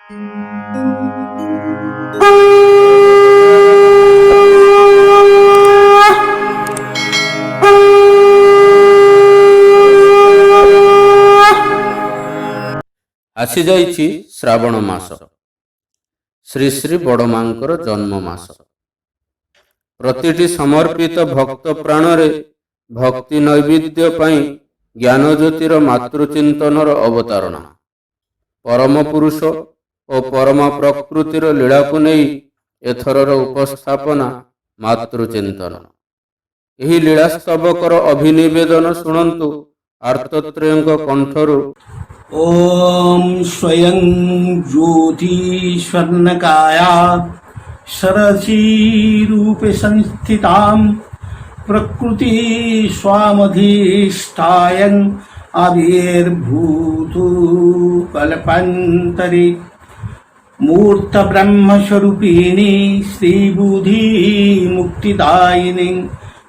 आसी जाइछि श्रावण मास, श्री श्री बड़मांकर जन्म मास। प्रतिटी समर्पित भक्त प्राणरे भक्ति नैवेद्य पाई ज्ञान ज्योतिर मातृचिंतनर अवतारणा। परम पुरुष और परम प्रकृतिर लीला को नहीं एथरर उपस्थापना मातृचिंतन। यही लीला स्तबकर अभिनिवेदन शुणन्तु आर्तत्रयଙ୍କ कंठरु। ओम स्वयं ज्योति स्वर्णकाया सरसी रूपे संस्थितां प्रकृति स्वामधिष्ठायं आविर्भूतो कल्पान्तरे मूर्त ब्रह्म स्वरूपिणी श्री बुद्धि मुक्तिदायिनी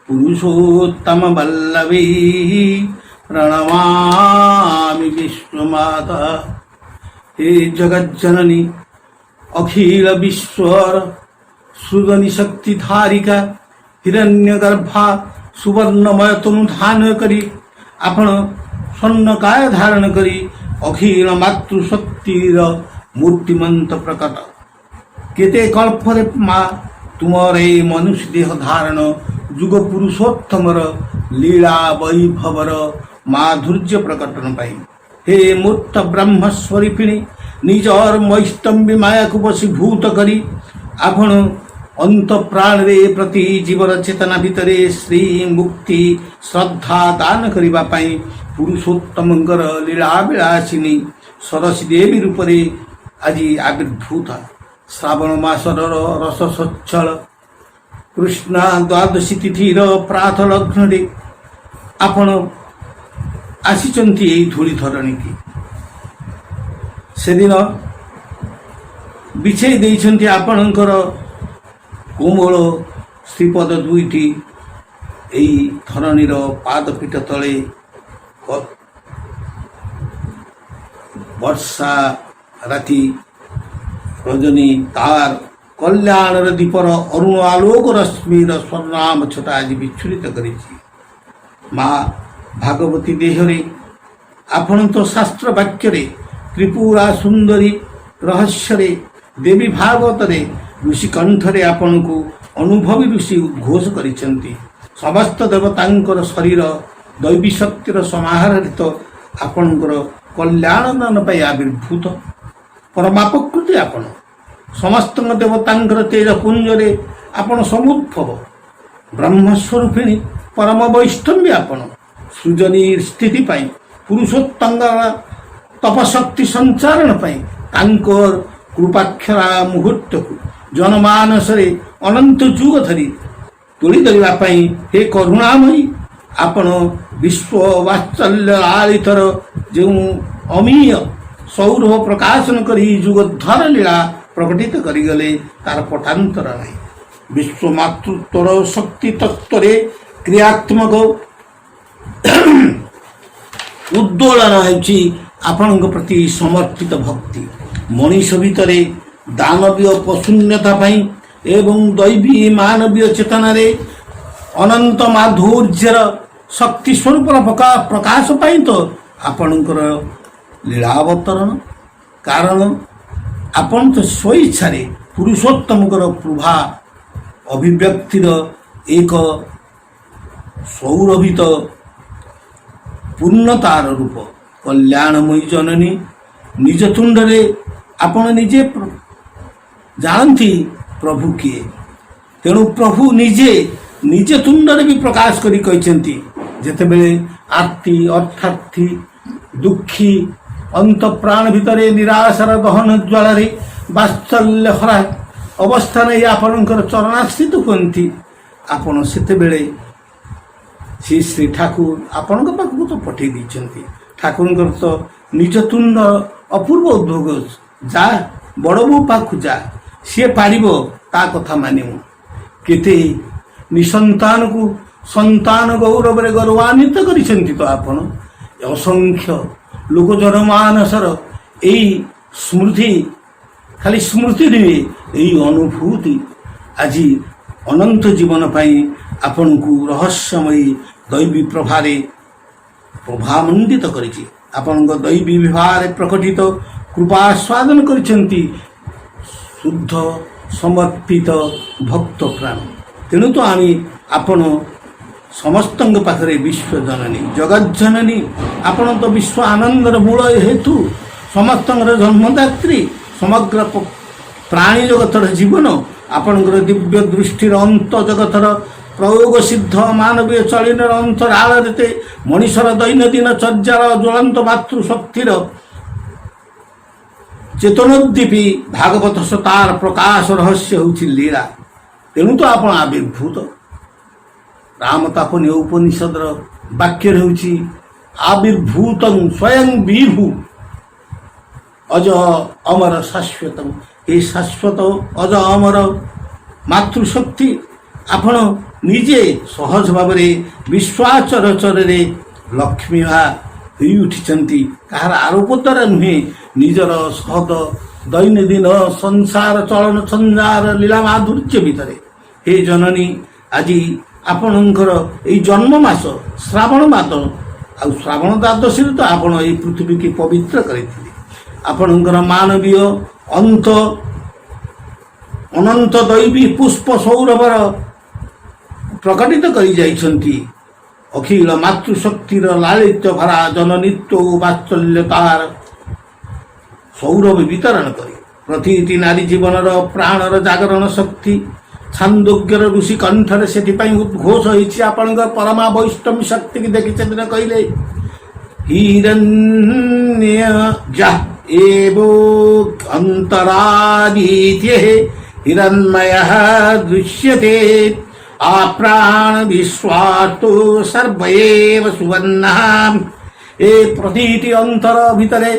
पुरुषोत्तम वल्लभी प्रणमामि विश्वमाता। हे जगज्जननी अखिल विश्वर सृजनी शक्ति धारिका हिरण्यगर्भा सुवर्णमय तुम धान करी आपण स्वर्णकाय धारण करी अखिल मातृशक्तिर मूर्तिमंत प्रकट। केते कल्परे माँ तुमर ए मनुष्य देह धारण जुग पुरुषोत्तमर लीला वैभवर माधुर्य प्रकटन पाई। हे मूर्त ब्रह्म स्वरूपिणी निजर मैस्तंबी माया को वशीभूत करी आपण अंत प्राण रे प्रति जीवर चेतना भितरे श्री मुक्ति श्रद्धा दान करिबा पाई पुरुषोत्तमंकर लीला विलासिनी सरसी देवी रूपरे आज आविर्भूत। श्रावण मासर रस सच्छल कृष्णा द्वादशी तिथिर प्रात लग्न आपण आसीचंती एई धूली धरणी की सेदिन बिछेई देइछंती आपणकर कोमल श्रीपद दुईटी एई धरणीर पादपीठ तले। वर्षा राति रजनी तार कल्याणर दीपर अरुण आलोक रश्मिर स्वर्णाम छटा आज विच्छुरित करिछि। माँ भागवती देहरे आपण तो शास्त्र वाक्यरे त्रिपुरा सुंदरी रहस्यरे देवी भागवतरे ऋषि कंठरे आपण को अनुभवी ऋषि उद्घोष करिसेंती। समस्त देवतांकर शरीर दैवी शक्तिर समाहरित आपणकर कल्याण दान पाई आविर्भूत परमापकृति। आपण समस्त देवतांकर तेज पुंजरे आपण समुद्भव ब्रह्मस्वरूपिणी परम वैष्णवी। आपण सृजनी स्थिति पाई पुरुषोत्तंगर तपशक्ति संचारण पाई तांकर कृपाक्षरा मुहूर्त को जनमानसरे अनंत जुग धरी तोड़ी धरिबा पाई हे करुणामयी आपण विश्व वात्सल्य लालितर जो अमीय सौरभ प्रकाशन करी जुगधर लीला प्रकटित करिगले तार पटांतर नहीं। विश्व मातृत्वर शक्ति तत्वरे क्रियात्मक उद्दोलन होछि आपणक प्रति समर्पित भक्ति। मनीष भितरे दानवीय पशून्यता पाई एवं दैवी मानवीय चेतना रे अनंत माधुर्यर शक्ति स्वरूप प्रकाश पाई तो आपणकर लीलावतरण कारण आपण तो स्वेच्छारे पुरुषोत्तमकर प्रभा अभिव्यक्तिर एक सौरभित पूर्णतार रूप कल्याणमयी जननी निज तुंडरे आपण निजे जानती प्रभु किए। तेणु प्रभु निजे निजे तुंडरे भी प्रकाश करी कहते जेतेबेले आर्ति अर्थार्थी दुखी अंत प्राण भितरे निराशार दहन ज्वालारे वात्सल्य हरा अवस्था नहीं आपणकर चरणाश्रित हुअन्ति। आपण सेतेबेले श्री श्री ठाकुर आपण पाखु तो पठे देइछन्ति। ठाकुरଙ୍କର तो निज तुंड अपूर्व उद्भोग जा बड़ बो पाखु जा सी पारिबो ता कथा मानिमु। केते निसंतान को संतान गौरव रे गौरवान्वित करिसेंति तो आपण असंख्य लोक जनमानसर एई स्मृति ଖାଲି ସ୍ମୃତି ନୁହେଁ, ଏହି ଅନୁଭୂତି ଆଜି ଅନନ୍ତ ଜୀବନ ପାଇଁ ଆପଣଙ୍କୁ ରହସ୍ୟମୟୀ ଦୈବୀ ପ୍ରଭାରେ ପ୍ରଭାମଣ୍ଡିତ କରିଛି। ଆପଣଙ୍କ ଦୈବୀ ବିଭାଗରେ ପ୍ରକଟିତ କୃପା ସ୍ୱାଦନ କରିଛନ୍ତି ଶୁଦ୍ଧ ସମର୍ପିତ ଭକ୍ତ ପ୍ରାଣ। ତେଣୁ ତ ଆମେ ଆପଣ ସମସ୍ତଙ୍କ ପାଖରେ ବିଶ୍ୱଜନନୀ ଜଗଜ୍ଜନନୀ, ଆପଣ ତ ବିଶ୍ୱ ଆନନ୍ଦର ମୂଳ ହେତୁ, ସମସ୍ତଙ୍କର ଜନ୍ମଦାତ୍ରୀ, ସମଗ୍ର ପ୍ରାଣୀ ଜଗତର ଜୀବନ, ଆପଣଙ୍କର ଦିବ୍ୟ ଦୃଷ୍ଟିର ଅନ୍ତ ଜଗତର ପ୍ରୟୋଗ ସିଦ୍ଧ ମାନବୀୟ ଚଳନର ଅନ୍ତରାଳରେ ମଣିଷର ଦୈନନ୍ଦିନ ଚର୍ଯ୍ୟାର ଜ୍ୱଳନ୍ତ ମାତୃଶକ୍ତିର ଚେତନୋଦ୍ଦୀପୀ ଭାଗବତ ସତାର ପ୍ରକାଶ ରହସ୍ୟ ହେଉଛି ଲୀଳା। ତେଣୁ ତ ଆପଣ ଆବିର୍ଭୂତ। ରାମ ତାପନୀୟ ଉପନିଷଦର ବାକ୍ୟ ହେଉଛି ଆବିର୍ଭୂତଂ ସ୍ୱୟଂ ବିଭୁ ଅଜ ଅମର ଶାଶ୍ୱତଂ। ଏହି ଶାଶ୍ୱତ ଅଜ ଅମର ମାତୃଶକ୍ତି ଆପଣ ନିଜେ ସହଜ ଭାବରେ ବିଶ୍ୱାଚରଚରରେ ଲକ୍ଷ୍ମୀ ମା ହୋଇ ଉଠିଛନ୍ତି। କାହାର ଆରୋପ ଦ୍ୱାରା ନୁହେଁ, ନିଜର ସହଦ ଦୈନନ୍ଦିନ ସଂସାର ଚଳନ ସଂସାର ଲୀଳା ମାଧୁର୍ଯ୍ୟ ଭିତରେ। ହେ ଜନନୀ, ଆଜି ଆପଣଙ୍କର ଏଇ ଜନ୍ମ ମାସ ଶ୍ରାବଣ ମାସ, ଆଉ ଶ୍ରାବଣ ଦ୍ୱାଦଶୀରେ ତ ଆପଣ ଏଇ ପୃଥିବୀକି ପବିତ୍ର କରିଥିଲେ। ଆପଣଙ୍କର ମାନବୀୟ ଅନନ୍ତ ଦୈବୀ ପୁଷ୍ପ ସୌରଭର ପ୍ରକଟିତ କରି ଯାଇଛନ୍ତି। ଅଖିଳ ମାତୃଶକ୍ତିର ଲାଳିତ୍ୟ ଭରା ଜନନୀତ୍ୱ ଓ ବାତ୍ସଲ୍ୟତାର ସୌରଭ ବିତରଣ କରି ପ୍ରତିଟି ନାରୀ ଜୀବନର ପ୍ରାଣର ଜାଗରଣ ଶକ୍ତି ଛାନ୍ଦୋଗ୍ୟର ଋଷି କଣ୍ଠରେ ସେଥିପାଇଁ ଉଦ୍ଘୋଷ ହୋଇଛି। ଆପଣଙ୍କ ପରମା ବୈଷ୍ଣବୀ ଶକ୍ତିକି ଦେଖି ସେଦିନ କହିଲେ ହିରଣ୍ୟ ଏବୋ ଅନ୍ତରାଦିତ୍ୟେ ହିରଣ୍ମୟଃ ଦୃଶ୍ୟତେ ଆପ୍ରାଣ ବିଶ୍ୱାତୁ ସର୍ବଏବ ସୁବର୍ଣ୍ଣଃ। ଏ ପ୍ରତିଟି ଅନ୍ତର ଭିତରେ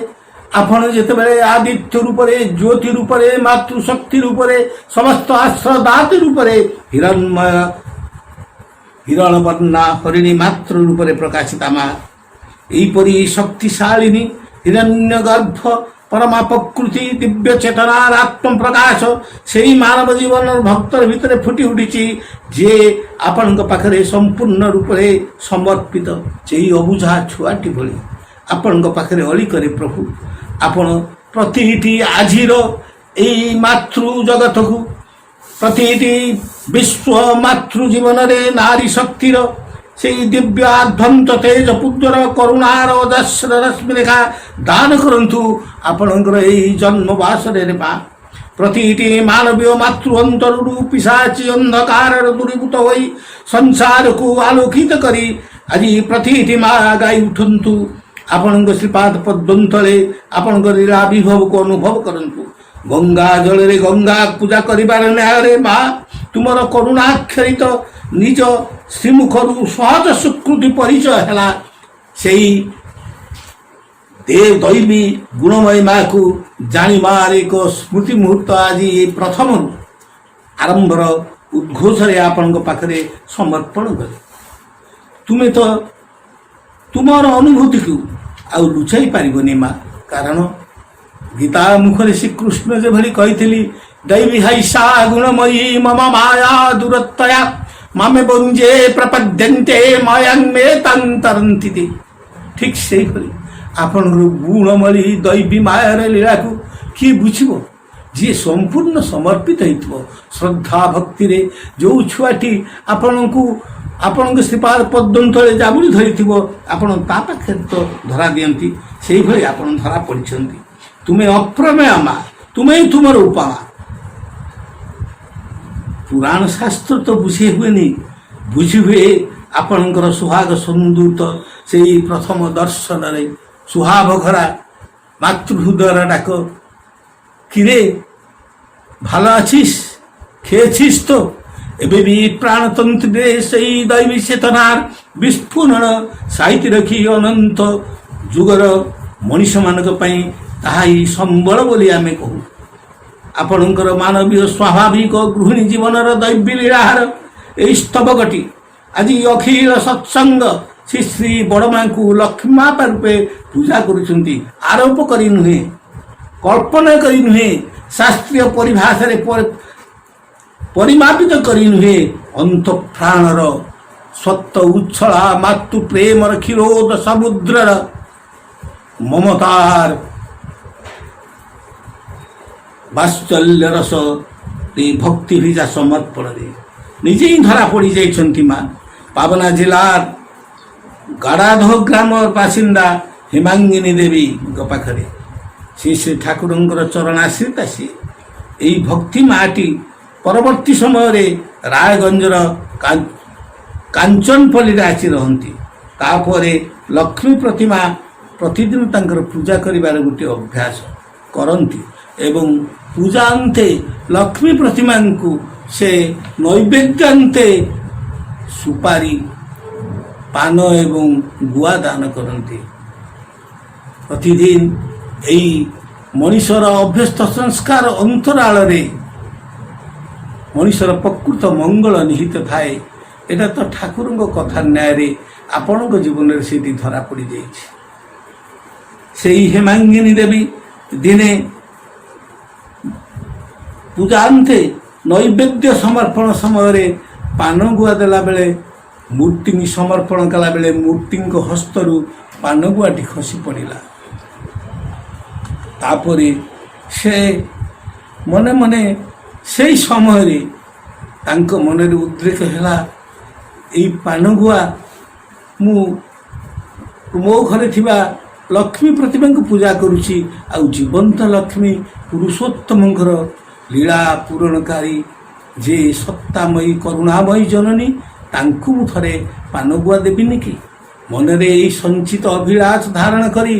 ଆପଣ ଯେତେବେଳେ ଆଦିତ୍ୟ ରୂପରେ, ଜ୍ୟୋତି ରୂପରେ, ମାତୃଶକ୍ତି ରୂପରେ, ସମସ୍ତ ଆଶ୍ରଦାତି ରୂପରେ ହିରଣ୍ମୟ ହିରଣବର୍ଣ୍ଣା ହରିଣୀ ମାତୃ ରୂପରେ ପ୍ରକାଶିତା ମା, ଏହିପରି ଶକ୍ତିଶାଳିନୀ ହିରଣ୍ୟ ଗର୍ଭ ପରମା ପ୍ରକୃତି ଦିବ୍ୟ ଚେତନାର ଆତ୍ମ ପ୍ରକାଶ ସେହି ମାନବ ଜୀବନର ଭକ୍ତର ଭିତରେ ଫୁଟି ଉଠିଛି, ଯିଏ ଆପଣଙ୍କ ପାଖରେ ସମ୍ପୂର୍ଣ୍ଣ ରୂପରେ ସମର୍ପିତ। ସେହି ଅବୁଝା ଛୁଆଟି ଭଳି ଆପଣଙ୍କ ପାଖରେ ଅଳି କରେ ପ୍ରଭୁ। ଆପଣ ପ୍ରତିଟି ଆଜିର ଏଇ ମାତୃ ଜଗତକୁ, ପ୍ରତିଟି ବିଶ୍ୱ ମାତୃ ଜୀବନରେ ନାରୀ ଶକ୍ତିର ସେହି ଦିବ୍ୟ ଆଦ୍ଭନ୍ତ ତେଜ ପୁତ୍ରର କରୁଣାର ଅଜସ୍ର ରଶ୍ମି ରେଖା ଦାନ କରନ୍ତୁ ଆପଣଙ୍କର ଏହି ଜନ୍ମବାସରେ ମା। ପ୍ରତିଟି ମାନବୀୟ ମାତୃ ଅନ୍ତରରୁ ପିଶାଚୀ ଅନ୍ଧକାରର ଦୂରୀଭୂତ ହୋଇ ସଂସାରକୁ ଆଲୋକିତ କରି ଆଜି ପ୍ରତିଟି ମା ଗାଇ ଉଠନ୍ତୁ। ଆପଣଙ୍କ ଶ୍ରୀପାଦ ପଦ୍ମତଳେ ଆପଣଙ୍କ ଲୀଳା ବିଭବକୁ ଅନୁଭବ କରନ୍ତୁ। ଗଙ୍ଗା ଜଳରେ ଗଙ୍ଗା ପୂଜା କରିବାର ନ୍ୟାୟରେ ମା ତୁମର କରୁଣାକ୍ଷରିତ ନିଜ ଶ୍ରୀମୁଖରୁ ସହଜ ସ୍ୱୀକୃତି ପରିଚୟ ହେଲା। ସେହି ଦୈବୀ ଗୁଣମୟୀ ମାକୁ ଜାଣିବାର ଏକ ସ୍ମୃତି ମୁହୂର୍ତ୍ତ ଆଜି ପ୍ରଥମରୁ ଆରମ୍ଭର ଉଦ୍ଘୋଷରେ ଆପଣଙ୍କ ପାଖରେ ସମର୍ପଣ କରେ। ତୁମେ ତ ତୁମର ଅନୁଭୂତିକୁ ଆଉ ଲୁଚାଇ ପାରିବନି ମା, କାରଣ ଗୀତା ମୁଖରେ ଶ୍ରୀକୃଷ୍ଣ ଯେଭଳି କହିଥିଲି ଦୈବୀ ହୈଷା ଗୁଣମୟୀ ମମ ମାୟା ଦୂରତ୍ୱୟା ମାମେ ବଞ୍ଜେ ପ୍ରପଦ୍ୟନ୍ତେ ମାୟାଂ ମେ ତନ୍ତରନ୍ତି। ଠିକ୍ ସେଇଭଳି ଆପଣଙ୍କର ଗୁଣମୟୀ ଦୈବୀ ମାୟାର ଲୀଳାକୁ କିଏ ବୁଝିବ? ଯିଏ ସମ୍ପୂର୍ଣ୍ଣ ସମର୍ପିତ ହେଇଥିବ ଶ୍ରଦ୍ଧା ଭକ୍ତିରେ। ଯେଉଁ ଛୁଆଟି ଆପଣଙ୍କ ଶ୍ରୀପାଦ ପଦ୍ମ ତଳେ ଜାବୁଡ଼ି ଧରିଥିବ, ଆପଣ ତା ପାଖରେ ତ ଧରା ଦିଅନ୍ତି। ସେଇଭଳି ଆପଣ ଧରା ପଡ଼ିଛନ୍ତି। ତୁମେ ଅପ୍ରମେୟ ମା, ତୁମେ ତୁମର ଉପମା। ପୁରାଣ ଶାସ୍ତ୍ର ତ ବୁଝେଇ ହୁଏନି, ବୁଝି ହୁଏ ଆପଣଙ୍କର ସୁହାଗ ସୁନ୍ଦୂତ ସେଇ ପ୍ରଥମ ଦର୍ଶନରେ ସୁହାବ ଘରା ମାତୃହୃଦୟର ଡାକ, କିରେ ଭଲ ଆছিস, খেয়েছিস তো? ଏବେ ବି ପ୍ରାଣତନ୍ତ୍ରରେ ସେଇ ଦୈବୀ ଚେତନାର ବିସ୍ଫୋରଣ ସାଇତି ରଖି ଅନନ୍ତ ଯୁଗର ମଣିଷମାନଙ୍କ ପାଇଁ ତାହା ହିଁ ସମ୍ବଳ ବୋଲି ଆମେ କହୁ। ଆପଣଙ୍କର ମାନବୀୟ ସ୍ୱାଭାବିକ ଗୃହିଣୀ ଜୀବନର ଦୈବୀ ଲୀଳାହାର ଏହି ସ୍ତବକଟି ଆଜି ଅଖିଳ ସତ୍ସଙ୍ଗ ଶ୍ରୀ ଶ୍ରୀ ବଡ଼ମାଙ୍କୁ ଲକ୍ଷ୍ମୀ ମାତା ରୂପେ ପୂଜା କରୁଛନ୍ତି। ଆରୋପ କରି ନୁହେଁ, କଳ୍ପନା କରି ନୁହେଁ, ଶାସ୍ତ୍ରୀୟ ପରିଭାଷାରେ ପରିମାପିତ କରି ନୁହେଁ ଅନ୍ତଃପ୍ରାଣର ସତ୍ତ ଉଚ୍ଛଳା ମାତୃ ପ୍ରେମର କ୍ଷୀରୋଦ ସମୁଦ୍ରର ମମତାର ବାତ୍ସଲ୍ୟ ରସ ଭକ୍ତି ଭିଜା ସମର୍ପଣରେ ନିଜେ ହିଁ ଧରା ପଡ଼ିଯାଇଛନ୍ତି ମା। ପାବନା ଜିଲ୍ଲାର ଗାଡ଼ାଧ ଗ୍ରାମର ବାସିନ୍ଦା ହେମାଙ୍ଗିନୀ ଦେବୀଙ୍କ ପାଖରେ ଶ୍ରୀ ଠାକୁରଙ୍କର ଚରଣାଶ୍ରିତା ସିଏ। ଏହି ଭକ୍ତି ମାଟି ପରବର୍ତ୍ତୀ ସମୟରେ ରାୟଗଞ୍ଜର କାଞ୍ଚନପଲ୍ଲୀରେ ଆସି ରହନ୍ତି। ତାପରେ ଲକ୍ଷ୍ମୀ ପ୍ରତିମା ପ୍ରତିଦିନ ତାଙ୍କର ପୂଜା କରିବାର ଗୋଟିଏ ଅଭ୍ୟାସ କରନ୍ତି ଏବଂ ପୂଜା ଅନ୍ତେ ଲକ୍ଷ୍ମୀ ପ୍ରତିମାଙ୍କୁ ସେ ନୈବେଦ୍ୟାନ୍ତେ ସୁପାରି ପାନ ଏବଂ ଗୁଆ ଦାନ କରନ୍ତି। ପ୍ରତିଦିନ ଏହି ମଣିଷର ଅଭ୍ୟସ୍ତ ସଂସ୍କାର ଅନ୍ତରାଳରେ ମଣିଷର ପ୍ରକୃତ ମଙ୍ଗଳ ନିହିତ ଥାଏ। ଏଇଟା ତ ଠାକୁରଙ୍କ କଥା ନ୍ୟାୟରେ ଆପଣଙ୍କ ଜୀବନରେ ସେଇଠି ଧରା ପଡ଼ିଯାଇଛି। ସେଇ ହେମାଙ୍ଗିନୀ ଦେବୀ ଦିନେ ପୂଜାନ୍ତେ ନୈବେଦ୍ୟ ସମର୍ପଣ ସମୟରେ ପାନ ଗୁଆ ଦେଲାବେଳେ ମୂର୍ତ୍ତିଙ୍କୁ ସମର୍ପଣ କଲାବେଳେ ମୂର୍ତ୍ତିଙ୍କ ହସ୍ତରୁ ପାନ ଗୁଆଟି ଖସି ପଡ଼ିଲା। ତାପରେ ସେ ମନେ ମନେ ସେଇ ସମୟରେ ତାଙ୍କ ମନରେ ଉଦ୍ରେକ ହେଲା, ଏଇ ପାନଗୁଆ ମୁଁ ମୋ ଘରେ ଥିବା ଲକ୍ଷ୍ମୀ ପ୍ରତିମାଙ୍କୁ ପୂଜା କରୁଛି, ଆଉ ଜୀବନ୍ତ ଲକ୍ଷ୍ମୀ ପୁରୁଷୋତ୍ତମଙ୍କର ଲୀଳା ପୂରଣକାରୀ ଯେ ସତ୍ତାମୟୀ କରୁଣାମୟୀ ଜନନୀ, ତାଙ୍କୁ ମୁଁ ଥରେ ପାନଗୁଆ ଦେବିନି କି? ମନରେ ଏଇ ସଞ୍ଚିତ ଅଭିଳାଷ ଧାରଣ କରି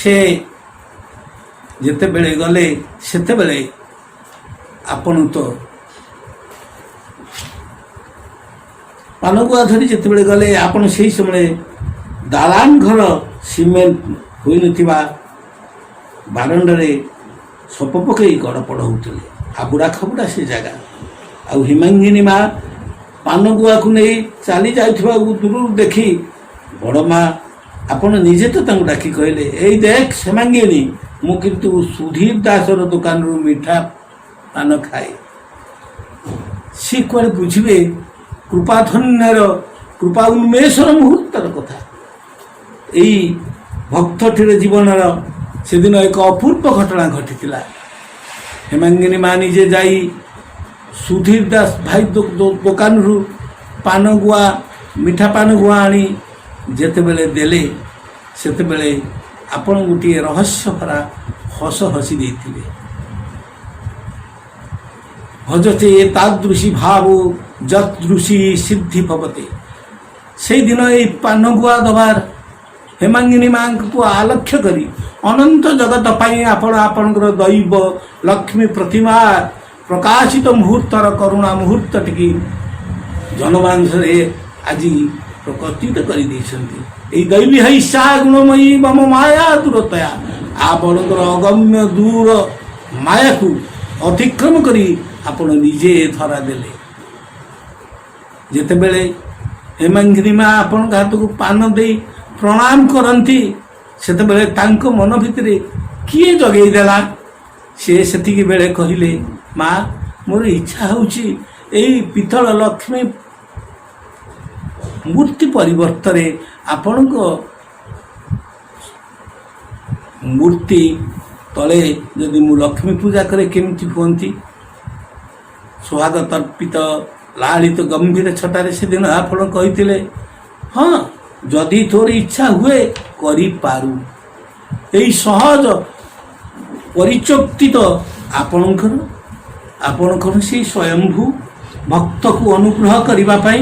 ସେ ଯେତେବେଳେ ଗଲେ ସେତେବେଳେ ଆପଣ ତ ପାନଗୁଆ ଧରି ଯେତେବେଳେ ଗଲେ ଆପଣ ସେହି ସମୟରେ ଦାଲାନ ଘର ସିମେଣ୍ଟ ହୋଇନଥିବା ବାରଣ୍ଡାରେ ସପ ପକାଇ ଗଡ଼ପଡ଼ ହେଉଥିଲେ। ହାବୁଡ଼ା ଖାବୁଡ଼ା ସେ ଜାଗା। ଆଉ ହେମାଙ୍ଗିନୀ ମା ପାନଗୁଆକୁ ନେଇ ଚାଲି ଯାଉଥିବା ଦୂରରୁ ଦେଖି ବଡ଼ ମା ଆପଣ ନିଜେ ତ ତାଙ୍କୁ ଡାକି କହିଲେ, ଏଇ ଦେଖ ହେମାଙ୍ଗିନୀ, ମୁଁ କିନ୍ତୁ ସୁଧୀର ଦାସର ଦୋକାନରୁ ମିଠା ପାନ ଖାଏ। ସେ କୁଆଡ଼େ ବୁଝିବେ କୃପାଧନ୍ୟର କୃପା ଉନ୍ମେଷର ମୁହୂର୍ତ୍ତର କଥା। ଏଇ ଭକ୍ତଟିର ଜୀବନର ସେଦିନ ଏକ ଅପୂର୍ବ ଘଟଣା ଘଟିଥିଲା। ହେମାଙ୍ଗିନୀ ମା ନିଜେ ଯାଇ ସୁଧୀର ଦାସ ଭାଇ ଦୋକାନରୁ ପାନଗୁଆ ମିଠା ପାନଗୁଆ ଆଣି ଯେତେବେଳେ ଦେଲେ ସେତେବେଳେ ଆପଣ ଗୋଟିଏ ରହସ୍ୟ ଭରା ହସ ହସି ଦେଇଥିଲେ। ଭଜତେ ତାଦୃଶୀ ଭାବ ଯଦୃଶୀ ସିଦ୍ଧି ଭବତେ। ସେଇଦିନ ଏଇ ପାନଗୁଆ ଦେବାର ହେମାଙ୍ଗିନୀ ମାଙ୍କୁ ଆଲକ୍ଷ୍ୟ କରି ଅନନ୍ତ ଜଗତ ପାଇଁ ଆପଣ ଆପଣଙ୍କର ଦୈବ ଲକ୍ଷ୍ମୀ ପ୍ରତିମା ପ୍ରକାଶିତ ମୁହୂର୍ତ୍ତର କରୁଣା ମୁହୂର୍ତ୍ତଟିକି ଜନମାଂସରେ ଆଜି ପ୍ରକଟିତ କରିଦେଇଛନ୍ତି। এই দৈবী হৈସା ଗୁଣମୟୀ ମମ ମାୟା ଦୂରତୟା, ଆପଣଙ୍କର ଅଗମ୍ୟ ଦୂର ମାୟାକୁ ଅତିକ୍ରମ କରି ଆପଣ ନିଜେ ଧରା ଦେଲେ। ଯେତେବେଳେ ହେମାଙ୍ଗିନୀ ମା ଆପଣଙ୍କ ହାତକୁ ପାନ ଦେଇ ପ୍ରଣାମ କରନ୍ତି ସେତେବେଳେ ତାଙ୍କ ମନ ଭିତରେ କିଏ ଜଗେଇ ଦେଲା? ସେ ସେତିକି ବେଳେ କହିଲେ, ମା ମୋର ଇଚ୍ଛା ହେଉଛି ଏଇ ପିତ୍ତଳ ଲକ୍ଷ୍ମୀ ମୂର୍ତ୍ତି ପରିବର୍ତ୍ତରେ ଆପଣଙ୍କ ମୂର୍ତ୍ତି ତଳେ ଯଦି ମୁଁ ଲକ୍ଷ୍ମୀ ପୂଜା କରେ କେମିତି ହୁଅନ୍ତି? ସ୍ୱାଗତ ଅର୍ପିତ ଲାଳିତ ଗମ୍ଭୀର ଛଟାରେ ସେଦିନ ଆପଣ କହିଥିଲେ, ହଁ ଯଦି ତୋର ଇଚ୍ଛା ହୁଏ କରିପାରୁ। ଏଇ ସହଜ ପରିଚୋକ୍ତିତ ଆପଣଙ୍କର ସେଇ ସ୍ୱୟମ୍ଭୁ ଭକ୍ତକୁ ଅନୁଗ୍ରହ କରିବା ପାଇଁ,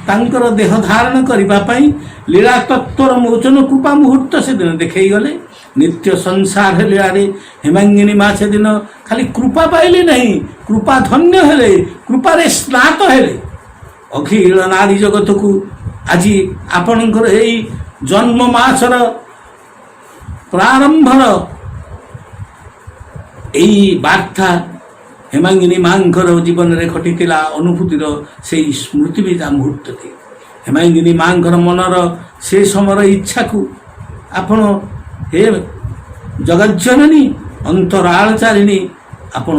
ତାଙ୍କର ଦେହ ଧାରଣ କରିବା ପାଇଁ ଲୀଳା ତତ୍ତ୍ୱର ମୋଚନ କୃପା ମୁହୂର୍ତ୍ତ ସେଦିନ ଦେଖେଇ ଗଲେ। ନିତ୍ୟ ସଂସାର ଲୀଳାରେ ହେମାଙ୍ଗିନୀ ମା ସେଦିନ ଖାଲି କୃପା ପାଇଲେ ନାହିଁ, କୃପା ଧନ୍ୟ ହେଲେ, କୃପାରେ ସ୍ନାତ ହେଲେ। ଅଖିଳ ନାରୀ ଜଗତକୁ ଆଜି ଆପଣଙ୍କର ଏଇ ଜନ୍ମ ମାସର ପ୍ରାରମ୍ଭର ଏଇ ବାର୍ତ୍ତା ହେମାଙ୍ଗିନୀ ମାଙ୍କର ଜୀବନରେ ଘଟିଥିଲା ଅନୁଭୂତିର ସେଇ ସ୍ମୃତି ବିଜା ମୁହୂର୍ତ୍ତଟି। ହେମାଙ୍ଗିନୀ ମାଙ୍କର ମନର ସେ ସମୟର ଇଚ୍ଛାକୁ ଆପଣ ହେ ଜଗଜ୍ଜନନୀ ଅନ୍ତରାଳଚାରିଣୀ ଆପଣ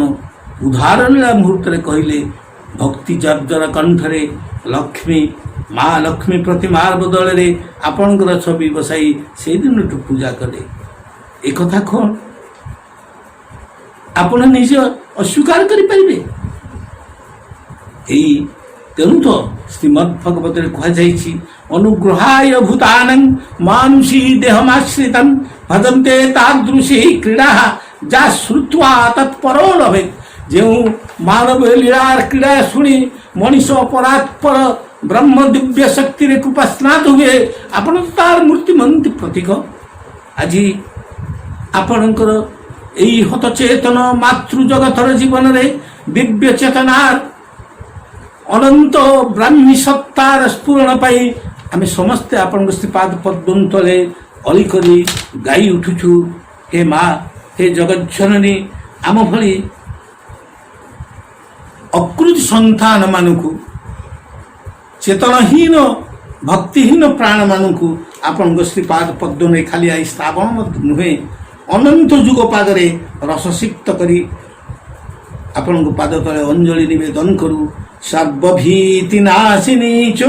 ଉଦ୍ଧାର ଲୀଳା ମୁହୂର୍ତ୍ତରେ କହିଲେ ଭକ୍ତି ଜର୍ଜର କଣ୍ଠରେ ଲକ୍ଷ୍ମୀ ମା ଲକ୍ଷ୍ମୀ ପ୍ରତିମାର ବଦଳରେ ଆପଣଙ୍କର ଛବି ବସାଇ ସେଇଦିନଠୁ ପୂଜା କଲେ। ଏକଥା କ'ଣ ଆପଣ ନିଜେ ଅସ୍ୱୀକାର କରିପାରିବେ? ଏଇ ତେଣୁ ତ ଶ୍ରୀମଦ୍ ଭଗବତରେ କୁହାଯାଇଛି ଅନୁଗ୍ରହାୟ ଭୂତାନଂ ମାନୁଷୀ ଦେହମାଶ୍ରିତଂ ଭଜନ୍ତେ ତାଦୃଶୀ କ୍ରୀଡ଼ା ଯା ଶ୍ରୁତ୍ୱା ତତ୍ପରୋ ଲଭେ। ଯେଉଁ ମାନବ ଲୀଳାର କ୍ରୀଡ଼ା ଶୁଣି ମଣିଷ ପରାତ୍ପର ବ୍ରହ୍ମ ଦିବ୍ୟ ଶକ୍ତିରେ କୃପାସ୍ନାତ ହୁଏ, ଆପଣ ତ ତାର ମୂର୍ତ୍ତିମନ୍ତୀ ପ୍ରତୀକ। ଆଜି ଆପଣଙ୍କର ଏହି ହତଚେତନ ମାତୃ ଜଗତର ଜୀବନରେ ଦିବ୍ୟ ଚେତନାର ଅନନ୍ତ ବ୍ରାହ୍ମୀ ସତ୍ତାର ସ୍ଫୁରଣ ପାଇଁ ଆମେ ସମସ୍ତେ ଆପଣଙ୍କ ଶ୍ରୀପାଦ ପଦ୍ମ ତଳେ ଅଳି କରି ଗାଇ ଉଠୁଛୁ, ହେ ମା, ହେ ଜଗଜ୍ଜନନୀ, ଆମ ଭଳି ଅକୃତି ସନ୍ତାନମାନଙ୍କୁ, ଚେତନହୀନ ଭକ୍ତିହୀନ ପ୍ରାଣମାନଙ୍କୁ ଆପଣଙ୍କ ଶ୍ରୀପାଦ ପଦ୍ମରେ ଖାଲି ଆଇ ଶ୍ରାବଣ ନୁହେଁ ଅନନ୍ତ ଯୁଗ ପାଦରେ ରସସିକ୍ତ କରି ଆପଣଙ୍କ ପାଦ ତଳେ ଅଞ୍ଜଳି ନିବେଦନ କରୁ। ସର୍ବଭୀତି ନାଶିନୀ ଚ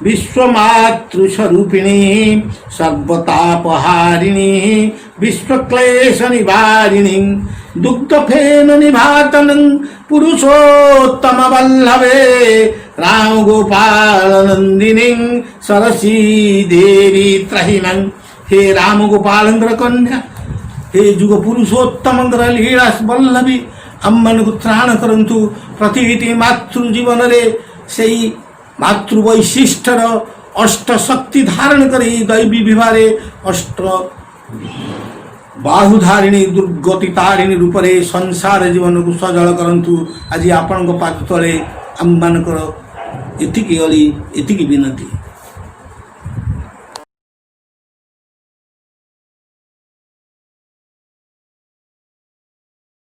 ବିଶ୍ୱମାତୃ ସ୍ୱରୂପିଣୀ ସର୍ବତାପହାରିଣୀ ବିଶ୍ୱକ୍ଲେଶ ନିବାରିଣୀ ଦୁଗ୍ଧଫେନ ନିଭାତନଂ ପୁରୁଷୋତ୍ତମ ବଲ୍ଲଭେ ରାମ ଗୋପାଳ ନନ୍ଦିନୀ ସରସୀ ଦେବୀ ତ୍ରାହିଣଂ। ହେ ରାମ ଗୋପାଳଙ୍କର କନ୍ୟା, ହେ ଯୁଗ ପୁରୁଷୋତ୍ତମଙ୍କର ଲୀଳା ବଲ୍ଲଭୀ, ଆମମାନଙ୍କୁ ତ୍ରାଣ କରନ୍ତୁ। ପ୍ରତିଟି ମାତୃ ଜୀବନରେ ସେଇ ମାତୃ ବୈଶିଷ୍ଟ୍ୟର ଅଷ୍ଟ ଶକ୍ତି ଧାରଣ କରି ଦୈବୀ ବିବାହରେ ଅଷ୍ଟ ବାହୁଧାରିଣୀ ଦୁର୍ଗତି ତାରିଣୀ ରୂପରେ ସଂସାର ଜୀବନକୁ ସଜଳ କରନ୍ତୁ। ଆଜି ଆପଣଙ୍କ ପାଦ ତଳେ ଆମମାନଙ୍କର ଏତିକି ଅଳି, ଏତିକି ବିନତି।